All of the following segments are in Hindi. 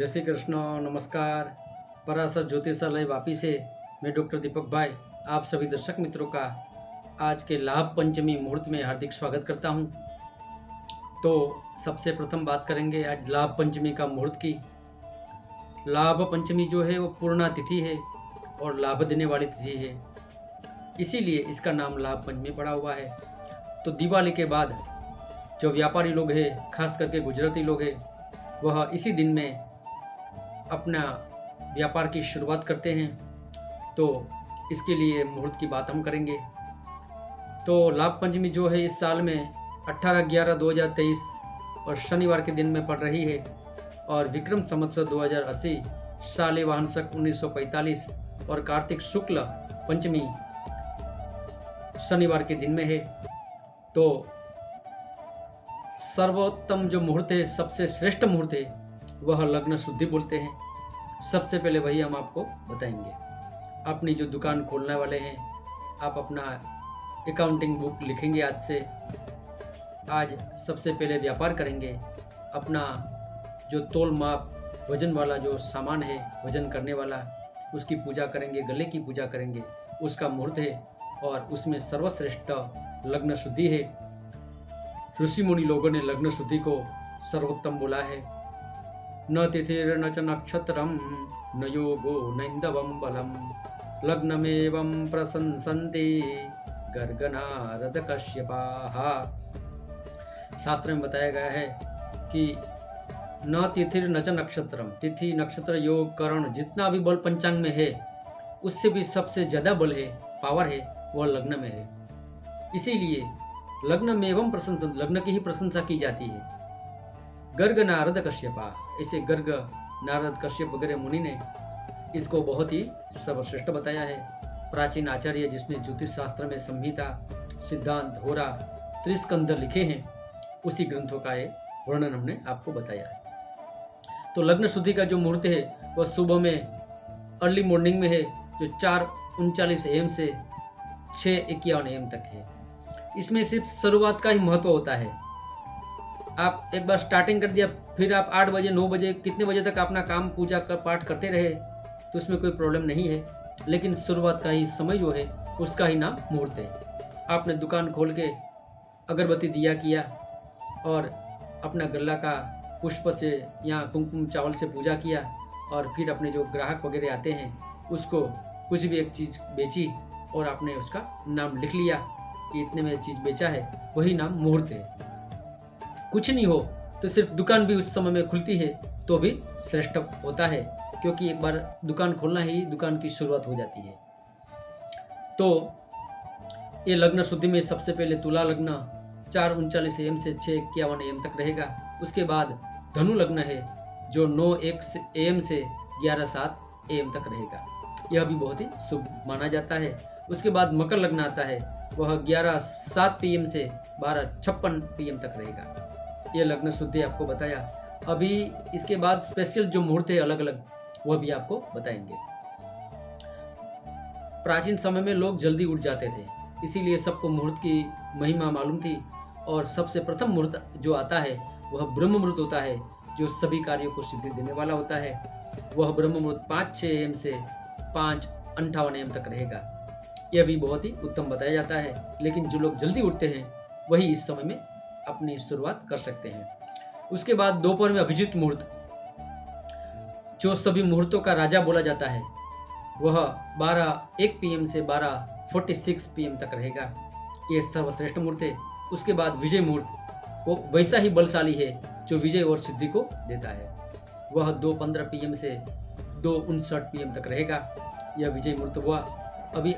श्री कृष्ण। नमस्कार। पराशर ज्योतिषालय वापी से मैं डॉक्टर दीपक भाई आप सभी दर्शक मित्रों का आज के लाभ पंचमी मुहूर्त में हार्दिक स्वागत करता हूं। तो सबसे प्रथम बात करेंगे आज लाभ पंचमी का मुहूर्त की। लाभ पंचमी जो है वो पूर्णा तिथि है और लाभ देने वाली तिथि है, इसीलिए इसका नाम लाभ पंचमी पड़ा हुआ है। तो दिवाली के बाद जो व्यापारी लोग हैं, खास करके गुजराती लोग हैं, वह इसी दिन में अपना व्यापार की शुरुआत करते हैं। तो इसके लिए मुहूर्त की बात हम करेंगे। तो लाभ पंचमी जो है इस साल में 18/11/2023 और शनिवार के दिन में पड़ रही है और विक्रम संवत्सर 2080 शालिवाहन शक 1945 और कार्तिक शुक्ल पंचमी शनिवार के दिन में है। तो सर्वोत्तम जो मुहूर्त है, सबसे श्रेष्ठ मुहूर्त है, वह लग्न शुद्धि बोलते हैं। सबसे पहले वही हम आपको बताएंगे। अपनी जो दुकान खोलने वाले हैं, आप अपना अकाउंटिंग बुक लिखेंगे आज से। आज सबसे पहले व्यापार करेंगे। अपना जो तोल माप वजन वाला जो सामान है, वजन करने वाला, उसकी पूजा करेंगे, गले की पूजा करेंगे। उसका मुहूर्त है और उसमें सर्वश्रेष्ठ लग्न शुद्धि है। ऋषि मुनि लोगों ने लग्न शुद्धि को सर्वोत्तम बोला है। न तिथिर न च नक्षत्रम न योगो नैन्दवम बलम लग्नमेवं प्रशंसन्ति गर्गनारद कश्यपाः। शास्त्र में बताया गया है कि न तिथिर न च नक्षत्रम, तिथि नक्षत्र योग करण जितना भी बल पंचांग में है, उससे भी सबसे ज्यादा बल है, पावर है, वह लग्न में है। इसीलिए लग्न में एवं प्रशंसन, लग्न की ही प्रशंसा की जाती है। गर्ग नारद कश्यपा, इसे गर्ग नारद कश्यप वगैरह मुनि ने इसको बहुत ही सर्वश्रेष्ठ बताया है। प्राचीन आचार्य जिसने ज्योतिष शास्त्र में संहिता, सिद्धांत, होरा, त्रिस्कंद लिखे हैं, उसी ग्रंथों का ये वर्णन हमने आपको बताया है। तो लग्न शुद्धि का जो मुहूर्त है वह सुबह में अर्ली मॉर्निंग में है, जो 4:39 AM से 6:51 AM तक है। इसमें सिर्फ शुरुआत का ही महत्व होता है। आप एक बार स्टार्टिंग कर दिया, फिर आप 8 बजे 9 बजे कितने बजे तक अपना काम पूजा का पाठ करते रहे तो उसमें कोई प्रॉब्लम नहीं है, लेकिन शुरुआत का ही समय जो है उसका ही नाम मुहूर्त है। आपने दुकान खोल के अगरबत्ती दिया किया और अपना गल्ला का पुष्प से या कुमकुम चावल से पूजा किया और फिर अपने जो ग्राहक वगैरह आते हैं उसको कुछ भी एक चीज़ बेची और आपने उसका नाम लिख लिया कि इतने में चीज़ बेचा है, वही नाम मुहूर्त है। कुछ नहीं हो तो सिर्फ दुकान भी उस समय में खुलती है तो भी श्रेष्ठ होता है, क्योंकि एक बार दुकान खोलना ही दुकान की शुरुआत हो जाती है। तो ये लग्न शुद्धि में सबसे पहले तुला लग्न 4:39 AM से 6:51 AM तक रहेगा। उसके बाद धनु लग्न है जो 9:01 AM से 11:07 AM तक रहेगा। यह भी बहुत ही शुभ माना जाता है। उसके बाद मकर लग्न आता है, वह 11:07 PM से 12:56 PM तक रहेगा। यह लग्न शुद्धि आपको बताया। अभी इसके बाद स्पेशल जो मुहूर्त है अलग अलग, वह भी आपको बताएंगे। प्राचीन समय में लोग जल्दी उठ जाते थे, इसीलिए सबको मुहूर्त की महिमा मालूम थी। और सबसे प्रथम मुहूर्त जो आता है वह ब्रह्म मुहूर्त होता है, जो सभी कार्यों को सिद्धि देने वाला होता है। वह ब्रह्म मुहूर्त 5:06 AM से 5:58 AM तक रहेगा। यह भी बहुत ही उत्तम बताया जाता है, लेकिन जो लोग जल्दी उठते हैं वही इस समय में अपनी शुरुआत कर सकते हैं। उसके बाद दोपहर में अभिजीत मुहूर्त, जो सभी मुहूर्तों का राजा बोला जाता है, वह 12:01 PM से 12:46 PM तक रहेगा। यह सर्वश्रेष्ठ मुहूर्त है। उसके बाद विजय मुहूर्त, वो वैसा ही बलशाली है जो विजय और सिद्धि को देता है। वह 2:15 PM से 2:59 PM तक रहेगा। यह विजय मुहूर्त हुआ। अभी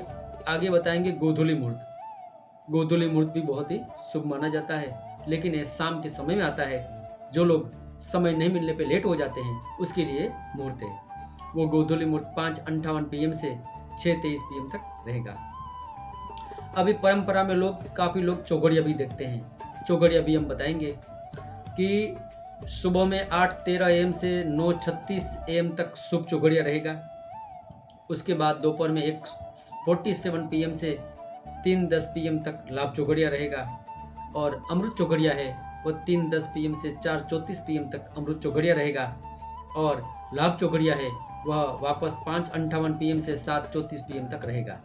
आगे बताएंगे गोधूली मुहूर्त। गोधूली मुहूर्त भी बहुत ही शुभ माना जाता है, लेकिन ये शाम के समय में आता है। जो लोग समय नहीं मिलने पे लेट हो जाते हैं उसके लिए मुहूर्त है। वो गोधूली मुहूर्त 5:58 PM से 6:23 PM तक रहेगा। अभी परंपरा में काफ़ी लोग चौघड़िया भी देखते हैं। चौघड़िया भी हम बताएंगे कि सुबह में 8:13 AM से 9:36 AM तक शुभ चौघड़िया रहेगा। उसके बाद दोपहर में 1:47 PM से 3:10 PM तक लाभ चौघड़िया रहेगा। और अमृत चौघड़िया है वह 3:10 PM से 4:34 PM तक अमृत चौघड़िया रहेगा। और लाभ जो घड़िया है वह वापस 5:58 PM से 7:34 PM तक रहेगा।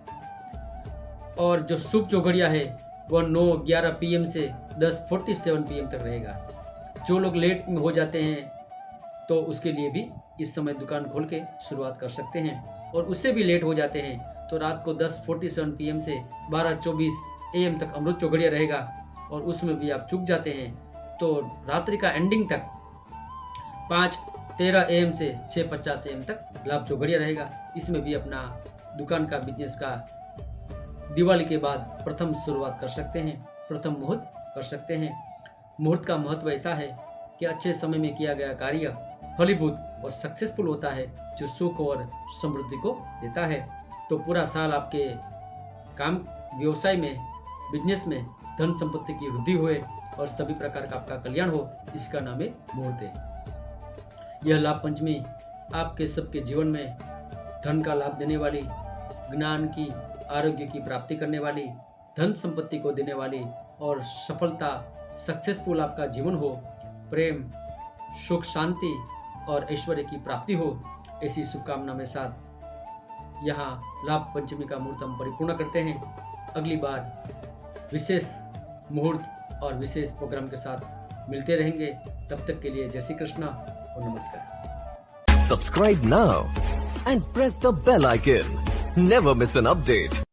और जो शुभ जो घड़िया है वह 9:11 PM से 10:47 PM तक रहेगा। जो लोग लेट में हो जाते हैं तो उसके लिए भी इस समय दुकान खोल के शुरुआत कर सकते हैं, और उससे भी लेट हो जाते हैं तो रात को 10:47 PM से 12:24 AM तक अमृत चौघड़िया रहेगा, और उसमें भी आप चूक जाते हैं तो रात्रि का एंडिंग तक 5:13 AM से 6:50 AM तक लाभ चौघड़िया रहेगा। इसमें भी अपना दुकान का बिजनेस का दिवाली के बाद प्रथम शुरुआत कर सकते हैं, प्रथम मुहूर्त कर सकते हैं। मुहूर्त का महत्व ऐसा है कि अच्छे समय में किया गया कार्य फलीभूत और सक्सेसफुल होता है, जो सुख और समृद्धि को देता है। तो पूरा साल आपके काम व्यवसाय में, बिजनेस में धन संपत्ति की वृद्धि हुए और सभी प्रकार का आपका कल्याण हो, इसका नाम है मुहूर्त है। यह लाभ पंचमी आपके सबके जीवन में धन का लाभ देने वाली, ज्ञान की, आरोग्य की प्राप्ति करने वाली, धन संपत्ति को देने वाली और सफलता, सक्सेसफुल आपका जीवन हो, प्रेम, सुख, शांति और ऐश्वर्य की प्राप्ति हो, ऐसी शुभकामना के साथ यहाँ लाभ पंचमी का मुहूर्त हम परिपूर्ण करते हैं। अगली बार विशेष मुहूर्त और विशेष प्रोग्राम के साथ मिलते रहेंगे। तब तक के लिए जय श्री कृष्ण और नमस्कार। Subscribe now and press the bell icon. Never miss an update.